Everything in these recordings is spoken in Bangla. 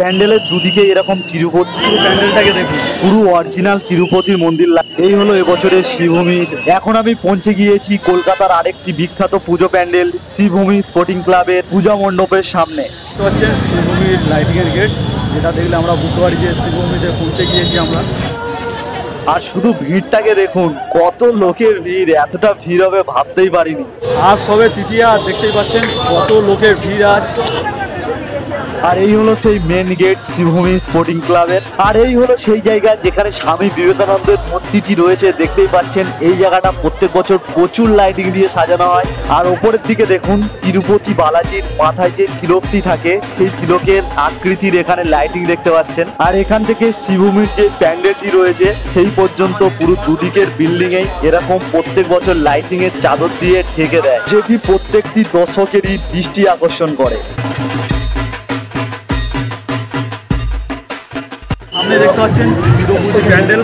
প্যান্ডেলের দুদিকে এরকম তিরুপতি, প্যান্ডেলটাকে দেখুন পুরো অরিজিনাল তিরুপতির মন্দির। এই হলো এবছরের শ্রীভূমির। এখন আমি পৌঁছে গিয়েছি কলকাতার আরেকটি বিখ্যাত পুজো প্যান্ডেল শ্রীভূমি স্পোর্টিং ক্লাবের পূজা মণ্ডপের সামনে। তো হচ্ছে শ্রীভূমির লাইটিং এর গেট, যেটা দেখলে আমরা বুঝতে পারি যে শ্রীভূমিতে পৌঁছে গিয়েছি আমরা। আর শুধু ভিড়টাকে দেখুন, কত লোকের ভিড়, এতটা ভিড় হবে ভাবতেই পারিনি। আজ সবে তৃতীয়া, দেখতেই পাচ্ছেন কত লোকের ভিড় আজ। আর এই হলো সেই মেন গেট শ্রীভূমি স্পোর্টিং ক্লাবের। আর এই হলো সেই জায়গা যেখানে স্বামী বিবেকানন্দের মূর্তিটি রয়েছে, দেখতেই পাচ্ছেন। এই জায়গাটা প্রত্যেক বছর প্রচুর লাইটিং দিয়ে সাজানো হয়। আর ওপরের দিকে দেখুন তিরুপতি বালাজির মাথায় যে তিলকটি থাকে, সেই তিলকের আকৃতির এখানে লাইটিং দেখতে পাচ্ছেন। আর এখান থেকে শ্রীভূমির যে প্যান্ডেলটি রয়েছে সেই পর্যন্ত পুরো দুদিকের বিল্ডিং এই এরকম প্রত্যেক বছর লাইটিং এর চাদর দিয়ে ঢেকে দেয়, যেটি প্রত্যেকটি দর্শকেরই দৃষ্টি আকর্ষণ করে। আপনি দেখতে পাচ্ছেন তিরুপতি প্যান্ডেল।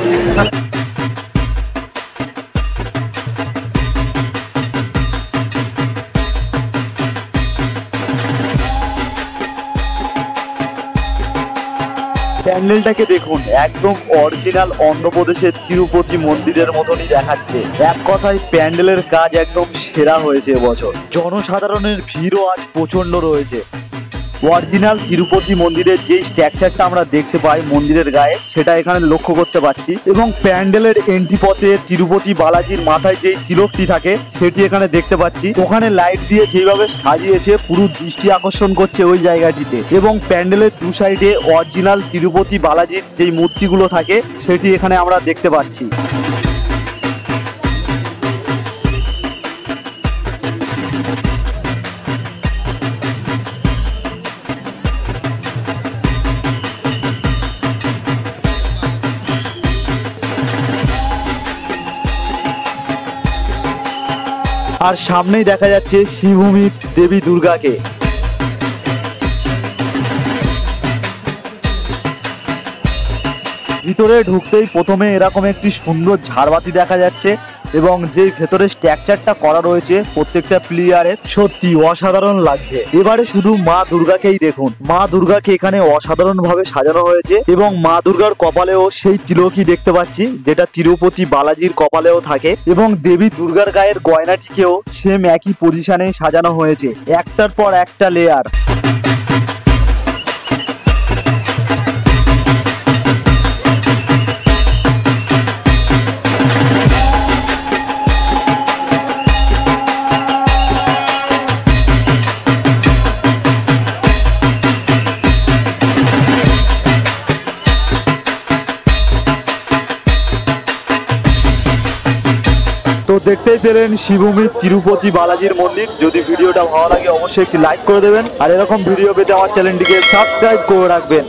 প্যান্ডেলটাকে দেখুন, একদম অরিজিনাল অন্ধ্রপ্রদেশের তিরুপতি মন্দিরের মতনই দেখাচ্ছে। এক কথায় প্যান্ডেলের কাজ একদম সেরা হয়েছে এবছর। জনসাধারণের ভিড়ও আজ প্রচন্ড রয়েছে। অরিজিনাল তিরুপতি মন্দিরের যে স্ট্রাকচারটা আমরা দেখতে পাই মন্দিরের গায়ে, সেটা এখানে লক্ষ্য করতে পারছি। এবং প্যান্ডেলের এন্ট্রি পথে তিরুপতি বালাজির মাথায় যে তিলকটি থাকে সেটি এখানে দেখতে পাচ্ছি। ওখানে লাইট দিয়ে যেভাবে সাজিয়েছে পুরো দৃষ্টি আকর্ষণ করছে ওই জায়গাটিতে। এবং প্যান্ডেলের দু সাইডে অরিজিনাল তিরুপতি বালাজির যেই মূর্তিগুলো থাকে সেটি এখানে আমরা দেখতে পাচ্ছি। আর সামনেই দেখা যাচ্ছে শ্রীভূমির দেবী দুর্গাকে। ভিতরে ঢুকতেই প্রথমে এরকম একটি সুন্দর ঝাড়বাতি দেখা যাচ্ছে। এবং যেই ভেতরে স্ট্রাকচারটা করা রয়েছে প্রত্যেকটা প্লেয়ারে সত্যি অসাধারণ লাগছে। এবারে শুধু মা দুর্গাকেই দেখুন, মা দুর্গাকে এখানে অসাধারণ ভাবে সাজানো হয়েছে। এবং মা দুর্গার কপালেও সেই তিলকই দেখতে পাচ্ছি, যেটা তিরুপতি বালাজির কপালেও থাকে। এবং দেবী দুর্গার গায়ের গয়নাটিকেও সেম একই পজিশনে সাজানো হয়েছে, একটার পর একটা লেয়ার। তো দেখতেই পেলেন শ্রীভূমির তিরুপতি বালাজির মন্দির। যদি ভিডিওটা ভালো লাগে অবশ্যই একটি লাইক করে দেবেন। আর এরকম ভিডিও পেতে আমার চ্যানেলটিকে সাবস্ক্রাইব করে রাখবেন।